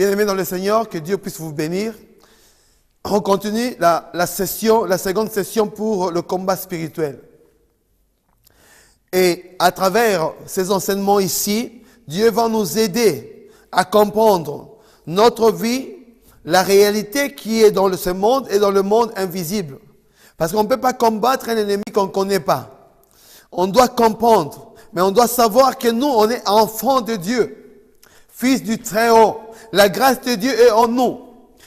Bien-aimés dans le Seigneur, que Dieu puisse vous bénir. On continue la seconde session pour le combat spirituel. Et à travers ces enseignements ici, Dieu va nous aider à comprendre notre vie, la réalité qui est dans ce monde et dans le monde invisible. Parce qu'on ne peut pas combattre un ennemi qu'on ne connaît pas. On doit comprendre, mais on doit savoir que nous, on est enfants de Dieu, fils du Très-Haut. La grâce de Dieu est en nous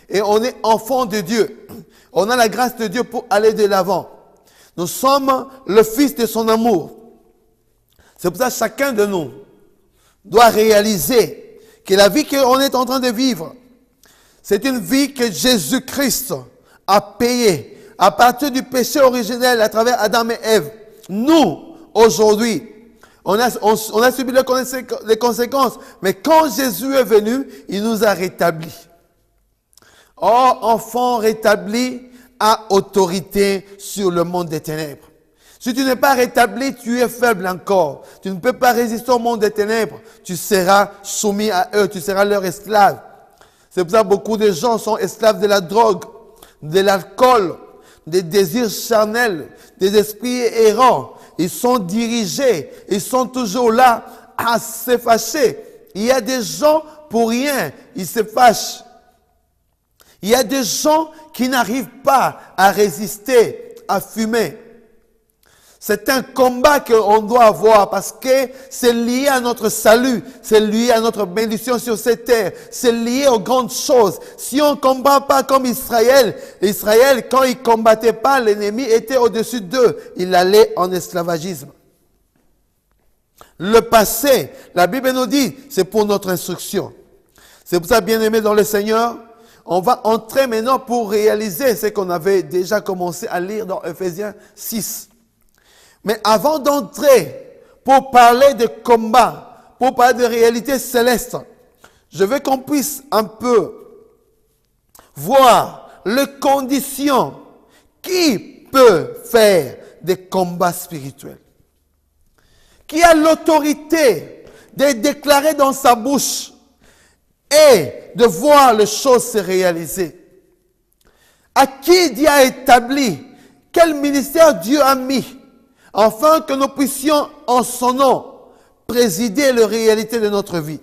et on est enfants de Dieu. On a la grâce de Dieu pour aller de l'avant. Nous sommes le fils de son amour. C'est pour ça que chacun de nous doit réaliser que la vie qu'on est en train de vivre, c'est une vie que Jésus-Christ a payée à partir du péché originel à travers Adam et Ève. Nous, aujourd'hui, on a subi les conséquences. Mais quand Jésus est venu, il nous a rétablis. Oh, enfant rétabli a autorité sur le monde des ténèbres. Si tu n'es pas rétabli, tu es faible encore. Tu ne peux pas résister au monde des ténèbres. Tu seras soumis à eux, tu seras leur esclave. C'est pour ça que beaucoup de gens sont esclaves de la drogue, de l'alcool, des désirs charnels, des esprits errants. Ils sont dirigés, ils sont toujours là à se fâcher. Il y a des gens, pour rien, ils se fâchent. Il y a des gens qui n'arrivent pas à résister, à fumer. C'est un combat qu'on doit avoir parce que c'est lié à notre salut, c'est lié à notre bénédiction sur cette terre, c'est lié aux grandes choses. Si on ne combat pas comme Israël, quand il ne combattait pas, l'ennemi était au-dessus d'eux. Il allait en esclavagisme. Le passé, la Bible nous dit, c'est pour notre instruction. C'est pour ça, bien-aimés dans le Seigneur, on va entrer maintenant pour réaliser ce qu'on avait déjà commencé à lire dans Ephésiens 6. Mais avant d'entrer pour parler de combat, pour parler de réalité céleste, je veux qu'on puisse un peu voir les conditions qui peut faire des combats spirituels. Qui a l'autorité de déclarer dans sa bouche et de voir les choses se réaliser. À qui Dieu a établi, quel ministère Dieu a mis, afin que nous puissions, en son nom, présider les réalités de notre vie.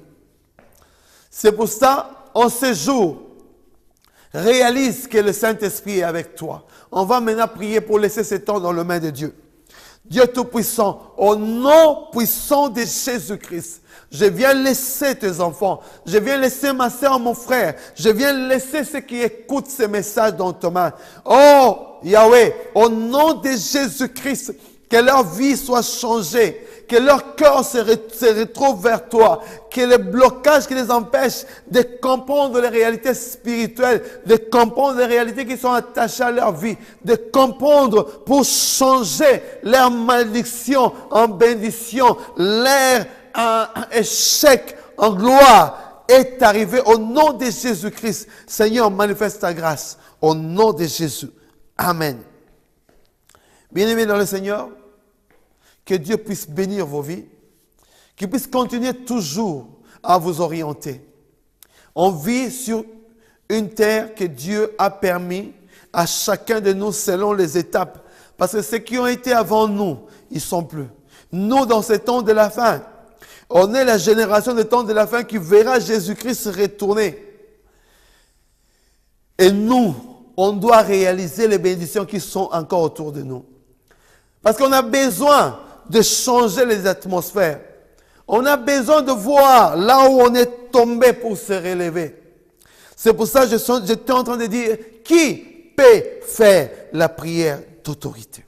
C'est pour ça, en ce jour, réalise que le Saint-Esprit est avec toi. On va maintenant prier pour laisser ce temps dans les mains de Dieu. Dieu Tout-Puissant, au nom puissant de Jésus-Christ, je viens laisser tes enfants, je viens laisser ma soeur, mon frère, je viens laisser ceux qui écoutent ces messages dans ta main. Oh, Yahweh, au nom de Jésus-Christ, que leur vie soit changée, que leur cœur se retrouve vers toi, que les blocages qui les empêchent de comprendre les réalités spirituelles, de comprendre les réalités qui sont attachées à leur vie, de comprendre pour changer leur malédiction en bénédiction, leur échec en gloire est arrivé au nom de Jésus-Christ. Seigneur, manifeste ta grâce au nom de Jésus. Amen. Bien-aimés dans le Seigneur, que Dieu puisse bénir vos vies, qu'il puisse continuer toujours à vous orienter. On vit sur une terre que Dieu a permis à chacun de nous selon les étapes. Parce que ceux qui ont été avant nous, ils ne sont plus. Nous, dans ces temps de la fin, on est la génération des temps de la fin qui verra Jésus-Christ retourner. Et nous, on doit réaliser les bénédictions qui sont encore autour de nous. Parce qu'on a besoin de changer les atmosphères. On a besoin de voir là où on est tombé pour se relever. C'est pour ça que j'étais en train de dire, qui peut faire la prière d'autorité?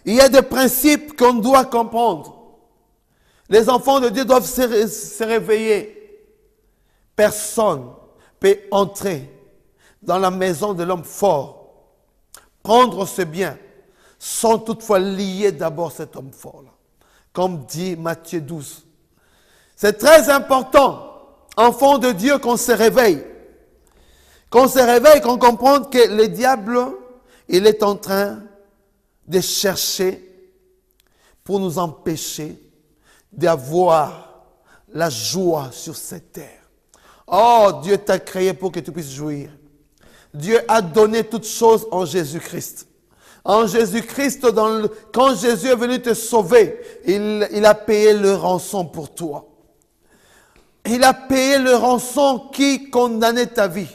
Il y a des principes qu'on doit comprendre. Les enfants de Dieu doivent se réveiller. Personne ne peut entrer dans la maison de l'homme fort, prendre ce bien, sans toutefois lier d'abord cet homme fort-là. Comme dit Matthieu 12. C'est très important, enfant de Dieu, qu'on se réveille. Qu'on se réveille, qu'on comprenne que le diable, il est en train de chercher pour nous empêcher d'avoir la joie sur cette terre. Oh, Dieu t'a créé pour que tu puisses jouir. Dieu a donné toutes choses en Jésus-Christ. En Jésus-Christ, quand Jésus est venu te sauver, il a payé le rançon pour toi. Il a payé le rançon qui condamnait ta vie.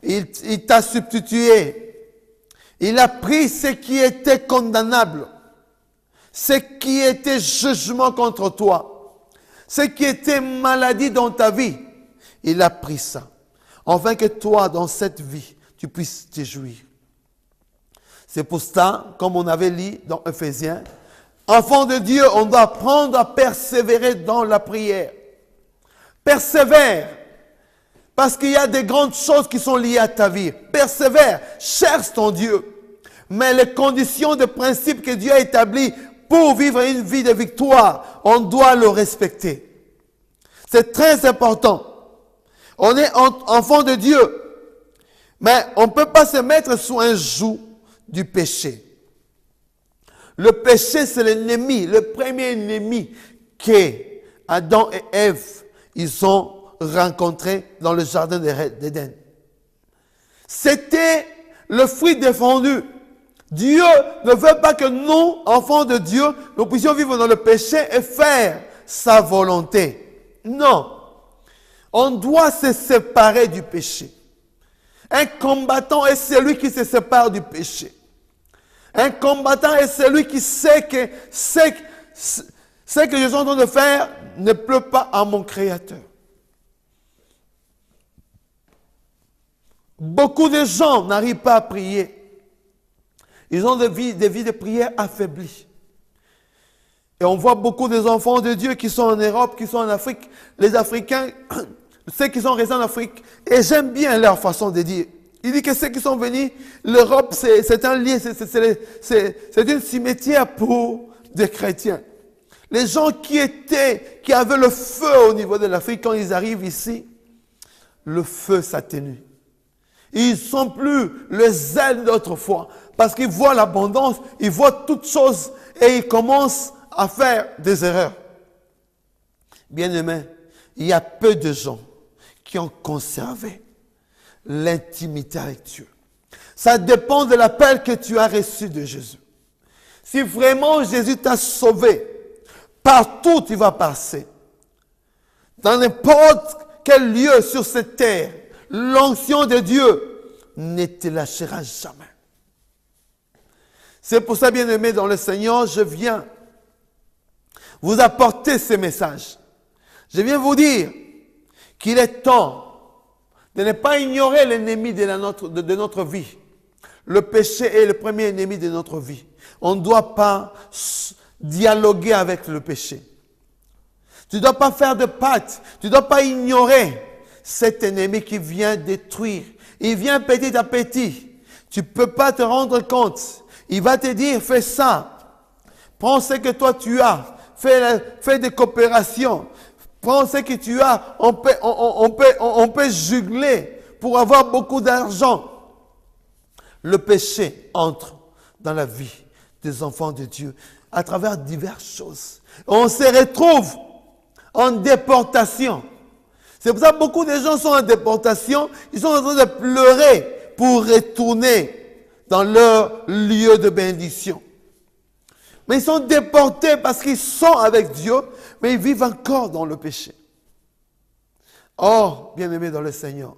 Il t'a substitué. Il a pris ce qui était condamnable, ce qui était jugement contre toi, ce qui était maladie dans ta vie. Il a pris ça, afin que toi, dans cette vie, tu puisses te jouir. C'est pour ça, comme on avait lu dans Ephésiens, enfant de Dieu, on doit apprendre à persévérer dans la prière. Persévère, parce qu'il y a des grandes choses qui sont liées à ta vie. Persévère, cherche ton Dieu. Mais les conditions de principe que Dieu a établies pour vivre une vie de victoire, on doit le respecter. C'est très important. On est enfant de Dieu, mais on ne peut pas se mettre sous un joug du péché. Le péché, c'est l'ennemi, le premier ennemi que Adam et Ève, ils ont rencontré dans le jardin d'Éden. C'était le fruit défendu. Dieu ne veut pas que nous, enfants de Dieu, nous puissions vivre dans le péché et faire sa volonté. Non. On doit se séparer du péché. Un combattant est celui qui se sépare du péché. Un combattant est celui qui sait que ce que je suis en train de faire ne plaît pas à mon Créateur. Beaucoup de gens n'arrivent pas à prier. Ils ont des vies de prière affaiblies. Et on voit beaucoup des enfants de Dieu qui sont en Europe, qui sont en Afrique. Les Africains, ceux qui sont restés en Afrique, et j'aime bien leur façon de dire. Il dit que ceux qui sont venus, l'Europe, c'est un lieu, c'est une cimetière pour des chrétiens. Les gens qui avaient le feu au niveau de l'Afrique, quand ils arrivent ici, le feu s'atténue. Ils ne sont plus le zèle d'autrefois, parce qu'ils voient l'abondance, ils voient toutes choses, et ils commencent à faire des erreurs. Bien-aimés, il y a peu de gens qui ont conservé l'intimité avec Dieu. Ça dépend de l'appel que tu as reçu de Jésus. Si vraiment Jésus t'a sauvé, partout tu vas passer, dans n'importe quel lieu sur cette terre, l'onction de Dieu ne te lâchera jamais. C'est pour ça, bien-aimés dans le Seigneur, je viens vous apporter ce message. Je viens vous dire qu'il est temps de ne pas ignorer l'ennemi de notre vie. Le péché est le premier ennemi de notre vie. On ne doit pas dialoguer avec le péché. Tu ne dois pas faire de pacte. Tu ne dois pas ignorer cet ennemi qui vient détruire. Il vient petit à petit. Tu ne peux pas te rendre compte. Il va te dire, fais ça. Prends ce que toi tu as. Fais des coopérations. Prends ce que tu as. On peut jugler pour avoir beaucoup d'argent. Le péché entre dans la vie des enfants de Dieu à travers diverses choses. On se retrouve en déportation. C'est pour ça que beaucoup de gens sont en déportation. Ils sont en train de pleurer pour retourner dans leur lieu de bénédiction. Mais ils sont déportés parce qu'ils sont avec Dieu, mais ils vivent encore dans le péché. Or, bien-aimés dans le Seigneur,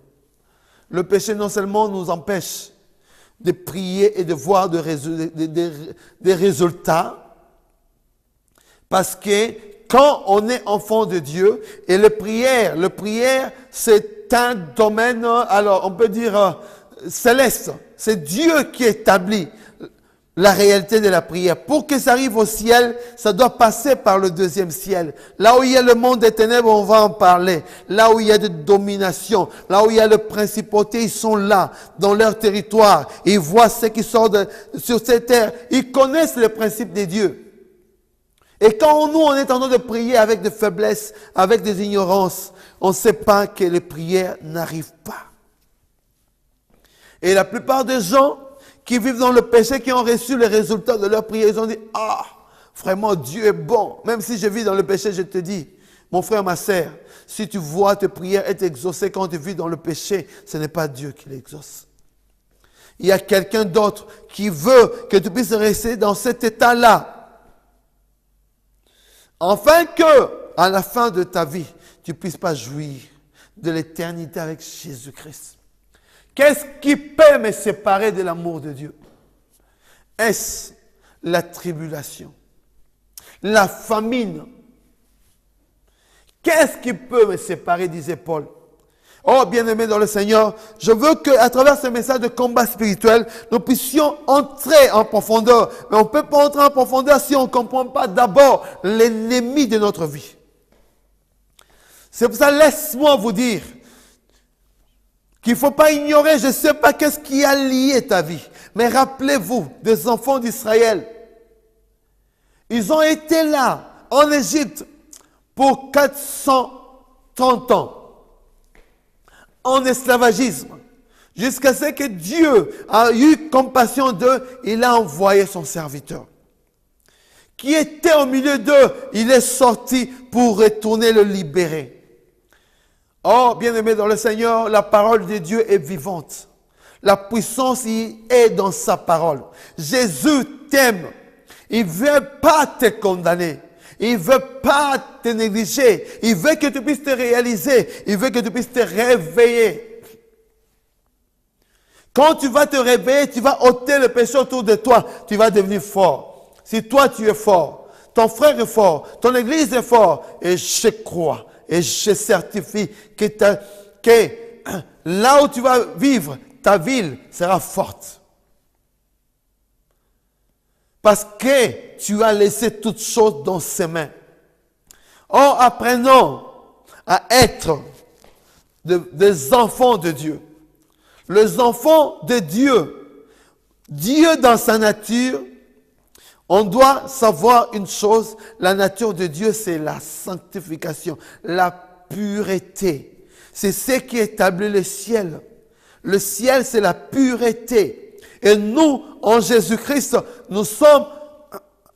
le péché non seulement nous empêche de prier et de voir des résultats, parce que quand on est enfant de Dieu, et le prière, c'est un domaine, alors on peut dire céleste. C'est Dieu qui établit la réalité de la prière. Pour que ça arrive au ciel, ça doit passer par le deuxième ciel. Là où il y a le monde des ténèbres, on va en parler. Là où il y a de domination, là où il y a le principauté, ils sont là, dans leur territoire. Ils voient ce qui sort sur cette terre. Ils connaissent le principe de Dieu. Et quand nous, on est en train de prier avec des faiblesses, avec des ignorances, on ne sait pas que les prières n'arrivent pas. Et la plupart des gens qui vivent dans le péché, qui ont reçu les résultats de leur prière, ils ont dit, ah, vraiment Dieu est bon. Même si je vis dans le péché, je te dis, Mon frère, ma sœur, si tu vois tes prières être exaucées quand tu vis dans le péché, ce n'est pas Dieu qui l'exauce. Il y a quelqu'un d'autre qui veut que tu puisses rester dans cet état-là. Afin que, à la fin de ta vie, tu ne puisses pas jouir de l'éternité avec Jésus-Christ. Qu'est-ce qui peut me séparer de l'amour de Dieu? Est-ce la tribulation, la famine? Qu'est-ce qui peut me séparer, disait Paul? Oh, bien-aimés dans le Seigneur, je veux qu'à travers ce message de combat spirituel, nous puissions entrer en profondeur. Mais on ne peut pas entrer en profondeur si on ne comprend pas d'abord l'ennemi de notre vie. C'est pour ça, laisse-moi vous dire qu'il ne faut pas ignorer, je ne sais pas qu'est-ce qui a lié ta vie. Mais rappelez-vous des enfants d'Israël. Ils ont été là, en Égypte, pour 430 ans. En esclavagisme, jusqu'à ce que Dieu a eu compassion d'eux, il a envoyé son serviteur, qui était au milieu d'eux, il est sorti pour retourner le libérer. Oh, bien-aimé dans le Seigneur, la parole de Dieu est vivante. La puissance y est dans sa parole. Jésus t'aime. Il ne veut pas te condamner. Il ne veut pas te négliger. Il veut que tu puisses te réaliser. Il veut que tu puisses te réveiller. Quand tu vas te réveiller, tu vas ôter le péché autour de toi. Tu vas devenir fort. Si toi tu es fort, ton frère est fort, ton église est fort, et je crois, et je certifie que là où tu vas vivre, ta ville sera forte. Parce que tu as laissé toutes choses dans ses mains. Or, apprenons à être des enfants de Dieu. Les enfants de Dieu. Dieu dans sa nature, on doit savoir une chose, la nature de Dieu, c'est la sanctification, la pureté. C'est ce qui établit le ciel. Le ciel, c'est la pureté. Et nous, en Jésus-Christ, nous sommes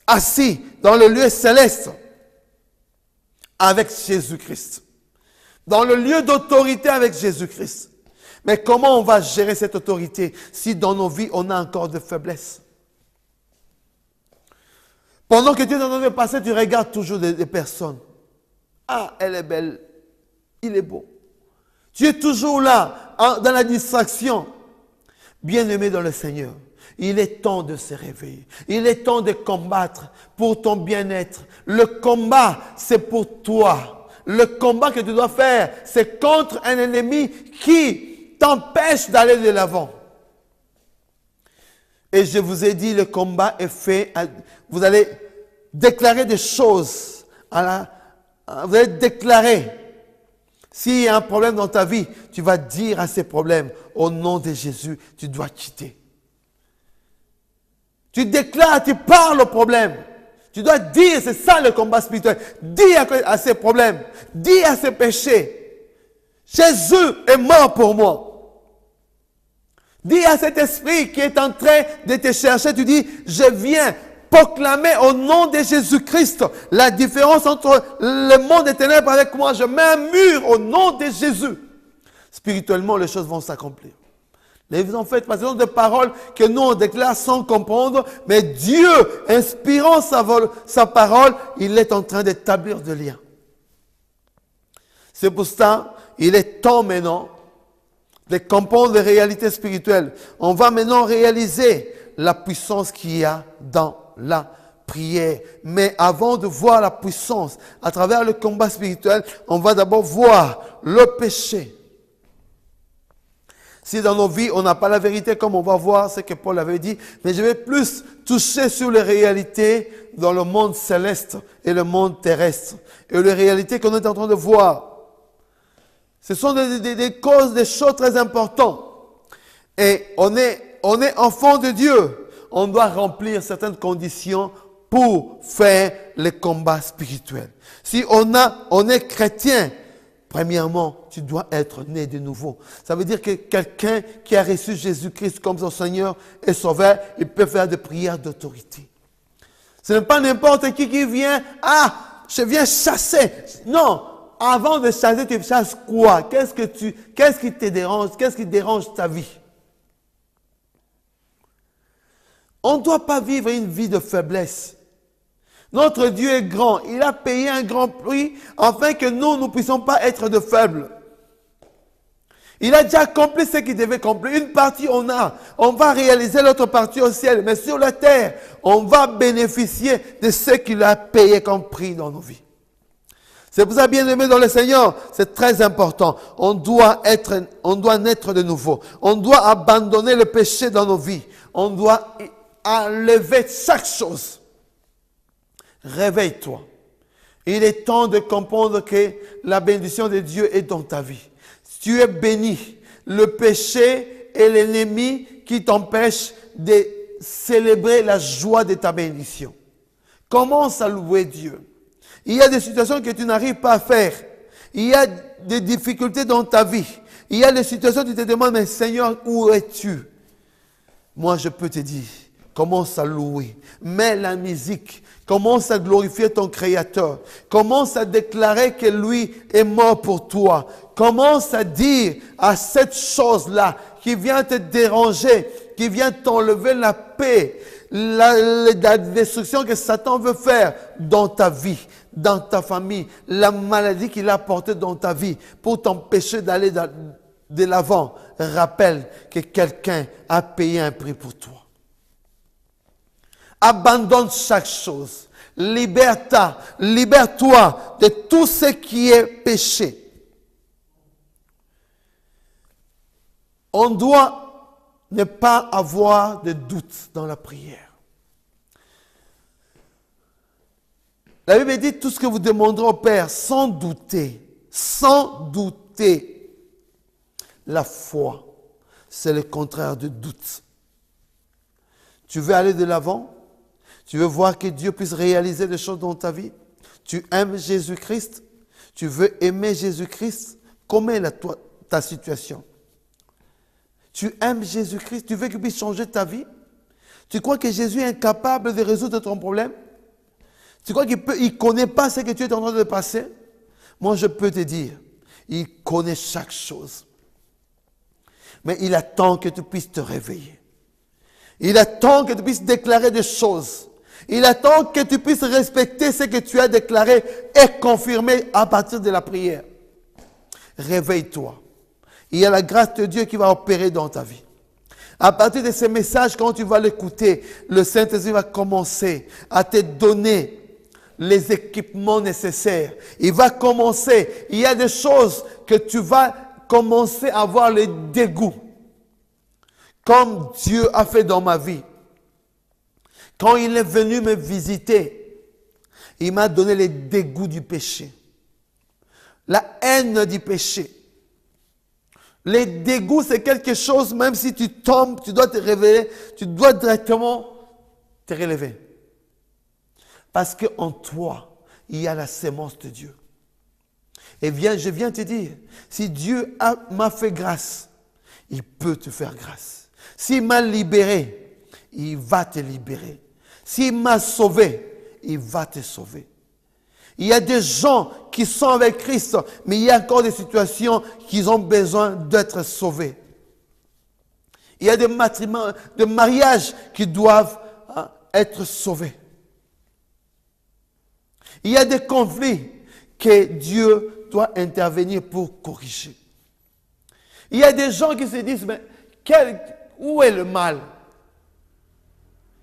assis dans le lieu céleste avec Jésus-Christ. Dans le lieu d'autorité avec Jésus-Christ. Mais comment on va gérer cette autorité si dans nos vies, on a encore de faiblesses? Pendant que tu es dans notre passé, tu regardes toujours des personnes. Ah, elle est belle. Il est beau. Tu es toujours là, dans la distraction. Bien-aimé dans le Seigneur, il est temps de se réveiller. Il est temps de combattre pour ton bien-être. Le combat, c'est pour toi. Le combat que tu dois faire, c'est contre un ennemi qui t'empêche d'aller de l'avant. Et je vous ai dit, le combat est fait. Vous allez déclarer des choses. Vous allez déclarer. S'il y a un problème dans ta vie, tu vas dire à ces problèmes, au nom de Jésus, tu dois quitter. Tu déclares, tu parles au problème. Tu dois dire, c'est ça le combat spirituel. Dis à ces problèmes, dis à ces péchés, Jésus est mort pour moi. Dis à cet esprit qui est en train de te chercher, tu dis, je viens proclamer au nom de Jésus-Christ la différence entre le monde des ténèbres avec moi. Je mets un mur au nom de Jésus. Spirituellement, les choses vont s'accomplir. Les en fait, parce que ce sont des paroles que nous on déclare sans comprendre, mais Dieu, inspirant sa parole, il est en train d'établir des liens. C'est pour ça, il est temps maintenant de comprendre les réalités spirituelles. On va maintenant réaliser la puissance qu'il y a dans la prière. Mais avant de voir la puissance à travers le combat spirituel, on va d'abord voir le péché. Si dans nos vies, on n'a pas la vérité, comme on va voir ce que Paul avait dit, mais je vais plus toucher sur les réalités dans le monde céleste et le monde terrestre. Et les réalités qu'on est en train de voir. Ce sont des causes, des choses très importantes. Et on est enfant de Dieu. On doit remplir certaines conditions pour faire le combat spirituel. Si on est chrétien, premièrement, tu dois être né de nouveau. Ça veut dire que quelqu'un qui a reçu Jésus-Christ comme son Seigneur et Sauveur, il peut faire des prières d'autorité. Ce n'est pas n'importe qui vient. Ah, je viens chasser. Non, avant de chasser, tu chasses quoi? Qu'est-ce qui te dérange? Qu'est-ce qui dérange ta vie? On ne doit pas vivre une vie de faiblesse. Notre Dieu est grand. Il a payé un grand prix afin que nous ne puissions pas être de faibles. Il a déjà accompli ce qu'il devait accomplir. Une partie on a. On va réaliser l'autre partie au ciel. Mais sur la terre, on va bénéficier de ce qu'il a payé comme prix dans nos vies. C'est pour ça, bien aimé dans le Seigneur, c'est très important. On doit naître de nouveau. On doit abandonner le péché dans nos vies. On doit enlever chaque chose. Réveille-toi. Il est temps de comprendre que la bénédiction de Dieu est dans ta vie. Tu es béni. Le péché est l'ennemi qui t'empêche de célébrer la joie de ta bénédiction. Commence à louer Dieu. Il y a des situations que tu n'arrives pas à faire. Il y a des difficultés dans ta vie. Il y a des situations où tu te demandes, mais Seigneur, où es-tu? Moi, je peux te dire, commence à louer. Mets la musique. Commence à glorifier ton Créateur. Commence à déclarer que lui est mort pour toi. Commence à dire à cette chose-là qui vient te déranger, qui vient t'enlever la paix, la destruction que Satan veut faire dans ta vie, dans ta famille, la maladie qu'il a portée dans ta vie pour t'empêcher d'aller de l'avant. Rappelle que quelqu'un a payé un prix pour toi. Abandonne chaque chose. Libère-toi de tout ce qui est péché. On doit ne pas avoir de doute dans la prière. La Bible dit tout ce que vous demanderez au Père sans douter. Sans douter. La foi, c'est le contraire de doute. Tu veux aller de l'avant? Tu veux voir que Dieu puisse réaliser des choses dans ta vie? Tu aimes Jésus-Christ? Tu veux aimer Jésus-Christ? Comment est ta situation? Tu aimes Jésus-Christ? Tu veux qu'il puisse changer ta vie? Tu crois que Jésus est incapable de résoudre ton problème? Tu crois qu'il ne connaît pas ce que tu es en train de passer? Moi, je peux te dire, il connaît chaque chose. Mais il attend que tu puisses te réveiller. Il attend que tu puisses déclarer des choses. Il attend que tu puisses respecter ce que tu as déclaré et confirmer à partir de la prière. Réveille-toi. Il y a la grâce de Dieu qui va opérer dans ta vie. À partir de ces messages, quand tu vas l'écouter, le Saint-Esprit va commencer à te donner les équipements nécessaires. Il va commencer. Il y a des choses que tu vas commencer à avoir le dégoût. Comme Dieu a fait dans ma vie. Quand il est venu me visiter, il m'a donné les dégoûts du péché. La haine du péché. Les dégoûts, c'est quelque chose, même si tu tombes, tu dois te révéler, tu dois directement te relever. Parce qu'en toi, il y a la sémence de Dieu. Et je viens te dire, si Dieu m'a fait grâce, il peut te faire grâce. S'il m'a libéré, il va te libérer. S'il m'a sauvé, il va te sauver. Il y a des gens qui sont avec Christ, mais il y a encore des situations qui ont besoin d'être sauvées. Il y a des mariages qui doivent être sauvés. Il y a des conflits que Dieu doit intervenir pour corriger. Il y a des gens qui se disent, mais où est le mal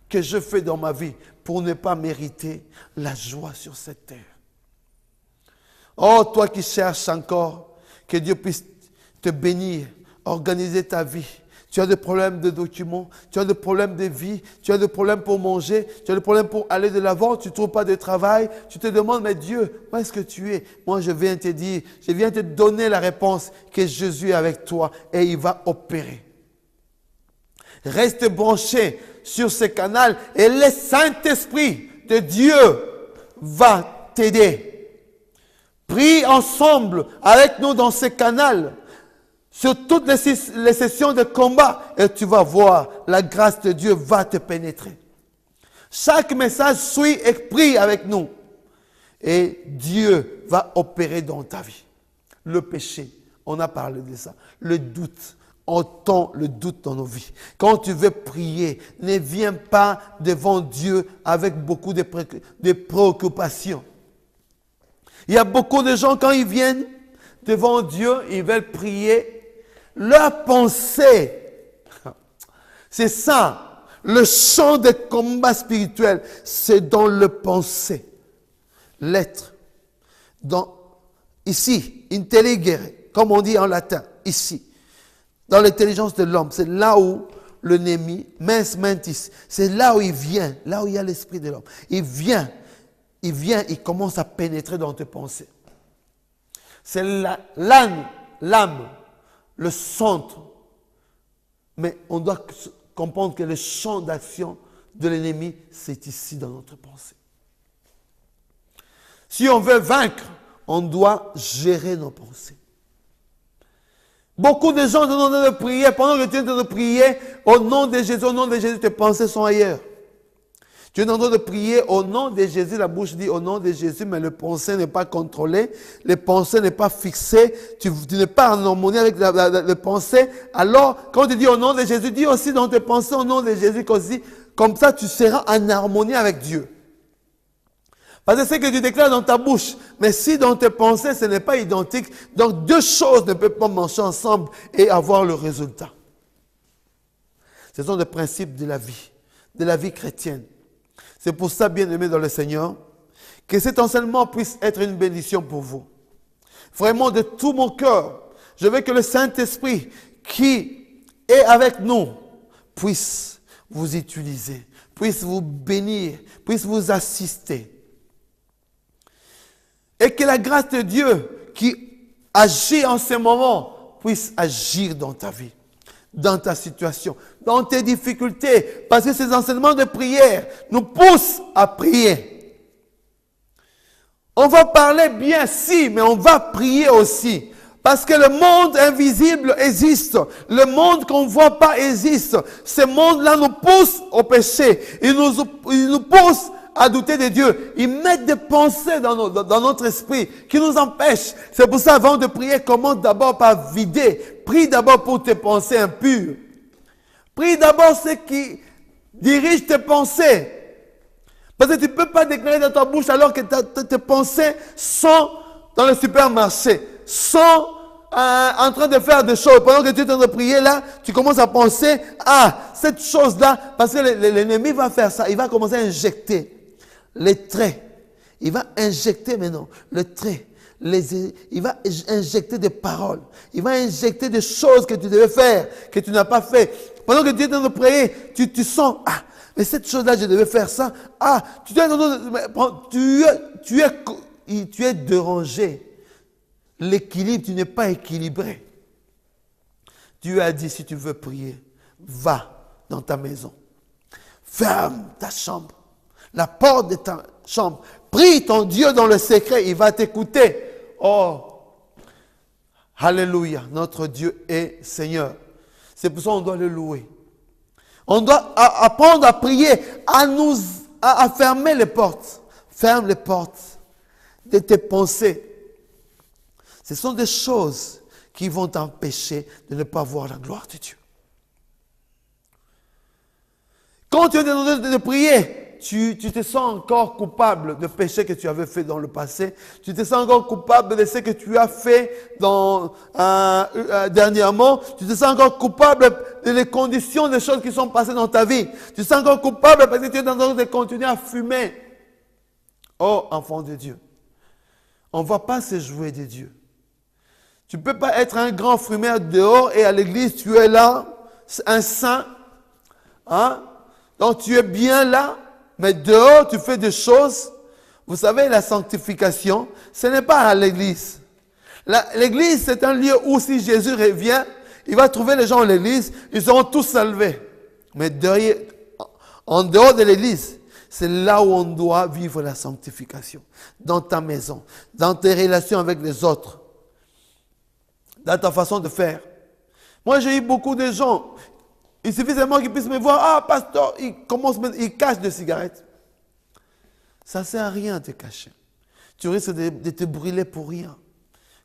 que je fais dans ma vie pour ne pas mériter la joie sur cette terre? Oh, toi qui cherches encore que Dieu puisse te bénir, organiser ta vie. Tu as des problèmes de documents, tu as des problèmes de vie, tu as des problèmes pour manger, tu as des problèmes pour aller de l'avant, tu ne trouves pas de travail. Tu te demandes, mais Dieu, où est-ce que tu es? Moi, je viens te dire, je viens te donner la réponse que Jésus est avec toi et il va opérer. Reste branché sur ce canal et le Saint-Esprit de Dieu va t'aider. Prie ensemble avec nous dans ce canal sur toutes les sessions de combat et tu vas voir, la grâce de Dieu va te pénétrer. Chaque message, suis et prie avec nous. Et Dieu va opérer dans ta vie. Le péché, on a parlé de ça. Le doute, on tend le doute dans nos vies. Quand tu veux prier, ne viens pas devant Dieu avec beaucoup de préoccupations. Il y a beaucoup de gens, quand ils viennent devant Dieu, ils veulent prier. Leur pensée, c'est ça. Le champ de combat spirituel, c'est dans le pensée. L'être. Ici, intelligere, comme on dit en latin, ici. Dans l'intelligence de l'homme, c'est là où l'ennemi, mens mentis, c'est là où il vient, là où il y a l'esprit de l'homme. Il vient, il commence à pénétrer dans tes pensées. C'est l'âme, le centre. Mais on doit comprendre que le champ d'action de l'ennemi, c'est ici dans notre pensée. Si on veut vaincre, on doit gérer nos pensées. Beaucoup de gens sont en train de prier, pendant que tu es en train de prier, au nom de Jésus, tes pensées sont ailleurs. Tu es en train de prier au nom de Jésus, la bouche dit au nom de Jésus, mais le pensée n'est pas contrôlé, le pensée n'est pas fixé, tu n'es pas en harmonie avec le pensée. Alors, quand tu dis au nom de Jésus, dis aussi dans tes pensées au nom de Jésus, comme ça tu seras en harmonie avec Dieu. Parce que c'est ce que tu déclares dans ta bouche, mais si dans tes pensées ce n'est pas identique, donc deux choses ne peuvent pas marcher ensemble et avoir le résultat. Ce sont des principes de la vie chrétienne. C'est pour ça, bien-aimés dans le Seigneur, que cet enseignement puisse être une bénédiction pour vous. Vraiment, de tout mon cœur, je veux que le Saint-Esprit qui est avec nous puisse vous utiliser, puisse vous bénir, puisse vous assister. Et que la grâce de Dieu qui agit en ce moment puisse agir dans ta vie, dans ta situation, dans tes difficultés. Parce que ces enseignements de prière nous poussent à prier. On va parler bien, si, mais on va prier aussi. Parce que le monde invisible existe. Le monde qu'on ne voit pas existe. Ce monde-là nous pousse au péché. Il nous pousse à douter de Dieu. Ils mettent des pensées dans notre esprit qui nous empêchent. C'est pour ça, avant de prier, commence d'abord par vider. Prie d'abord pour tes pensées impures. Prie d'abord ce qui dirige tes pensées. Parce que tu ne peux pas déclarer dans ta bouche alors que tes pensées sont dans le supermarché, sont en train de faire des choses. Pendant que tu es en train de prier là, tu commences à penser, cette chose-là, parce que l'ennemi va faire ça, il va commencer à injecter les traits. Il va injecter maintenant le trait. Il va injecter des paroles. Il va injecter des choses que tu devais faire, que tu n'as pas fait. Pendant que tu es en train de prier, tu sens, mais cette chose-là, je devais faire ça. Tu es dérangé. L'équilibre, tu n'es pas équilibré. Dieu a dit, si tu veux prier, va dans ta maison. Ferme ta chambre. La porte de ta chambre. Prie ton Dieu dans le secret, il va t'écouter. Oh, alléluia, notre Dieu est Seigneur. C'est pour ça qu'on doit le louer. On doit apprendre à prier, à fermer les portes. Ferme les portes de tes pensées. Ce sont des choses qui vont t'empêcher de ne pas voir la gloire de Dieu. Quand tu es en train de prier, tu te sens encore coupable de péché que tu avais fait dans le passé. Tu te sens encore coupable de ce que tu as fait dernièrement. Tu te sens encore coupable des conditions, des choses qui sont passées dans ta vie. Tu te sens encore coupable parce que tu es en train de continuer à fumer. Oh, enfant de Dieu, on ne va pas se jouer de Dieu. Tu ne peux pas être un grand fumeur dehors et à l'église, tu es là, un saint. Donc tu es bien là. Mais dehors, tu fais des choses. Vous savez, la sanctification, ce n'est pas à l'église. L'église, c'est un lieu où si Jésus revient, il va trouver les gens à l'église, ils seront tous salvés. Mais derrière, en dehors de l'église, c'est là où on doit vivre la sanctification. Dans ta maison, dans tes relations avec les autres, dans ta façon de faire. Moi, j'ai eu beaucoup de gens. Il suffit seulement qu'ils puissent me voir. Pasteur, il cache des cigarettes. Ça ne sert à rien de te cacher. tu risques de te brûler pour rien.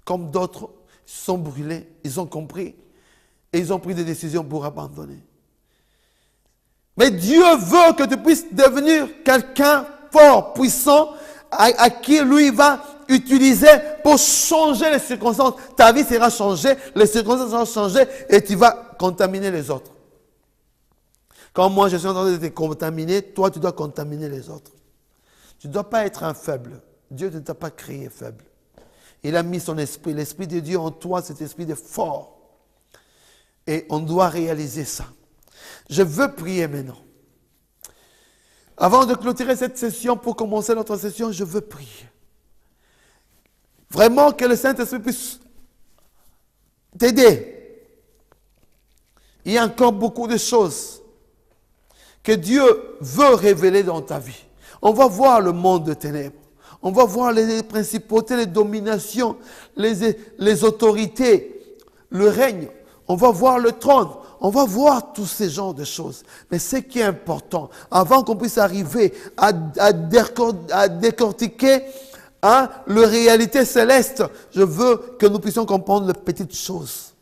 Comme d'autres se sont brûlés, ils ont compris et ils ont pris des décisions pour abandonner. Mais Dieu veut que tu puisses devenir quelqu'un fort, puissant, à qui lui va utiliser pour changer les circonstances. Ta vie sera changée, les circonstances seront changées et tu vas contaminer les autres. Quand moi je suis en train de te contaminer, toi tu dois contaminer les autres. Tu ne dois pas être un faible. Dieu ne t'a pas créé faible. Il a mis son esprit. L'esprit de Dieu en toi, cet esprit de fort. Et on doit réaliser ça. Je veux prier maintenant. Avant de clôturer cette session, pour commencer notre session, je veux prier. Vraiment que le Saint-Esprit puisse t'aider. Il y a encore beaucoup de choses que Dieu veut révéler dans ta vie. On va voir le monde de ténèbres. On va voir les principautés, les dominations, les autorités, le règne. On va voir le trône. On va voir tous ces genres de choses. Mais ce qui est important, avant qu'on puisse arriver à décortiquer la réalité céleste, je veux que nous puissions comprendre les petites choses.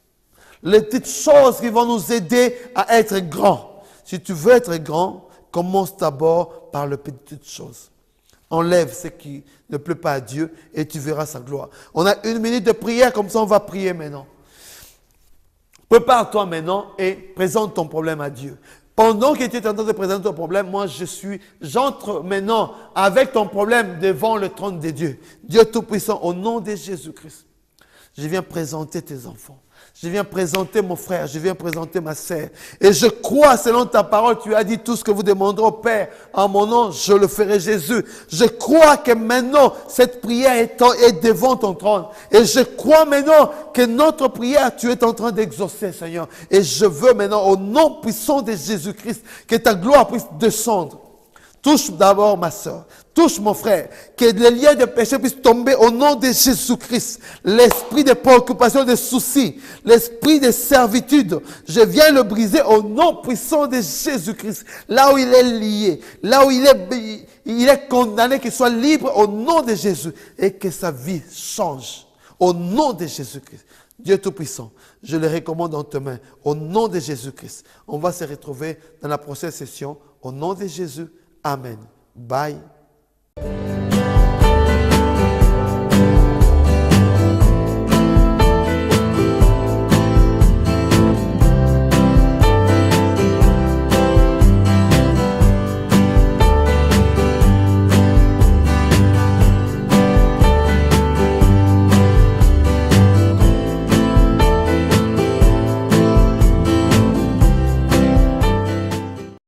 Les petites choses qui vont nous aider à être grands. Si tu veux être grand, commence d'abord par les petites choses. Enlève ce qui ne plaît pas à Dieu et tu verras sa gloire. On a 1 minute de prière, comme ça on va prier maintenant. Prépare-toi maintenant et présente ton problème à Dieu. Pendant que tu es en train de présenter ton problème, moi j'entre maintenant avec ton problème devant le trône de Dieu. Dieu Tout-Puissant, au nom de Jésus-Christ, je viens présenter tes enfants. Je viens présenter mon frère, je viens présenter ma sœur. Et je crois, selon ta parole, tu as dit tout ce que vous demanderez au Père. En mon nom, je le ferai, Jésus. Je crois que maintenant, cette prière est devant ton trône. Et je crois maintenant que notre prière, tu es en train d'exaucer, Seigneur. Et je veux maintenant, au nom puissant de Jésus-Christ, que ta gloire puisse descendre. Touche d'abord ma soeur, touche mon frère, que les liens de péché puissent tomber au nom de Jésus-Christ. L'esprit de préoccupation, de soucis, l'esprit de servitude, je viens le briser au nom puissant de Jésus-Christ. Là où il est lié, là où il est condamné, qu'il soit libre au nom de Jésus et que sa vie change au nom de Jésus-Christ. Dieu Tout-Puissant, je le recommande dans tes mains au nom de Jésus-Christ. On va se retrouver dans la prochaine session au nom de Jésus. Amen. Bye.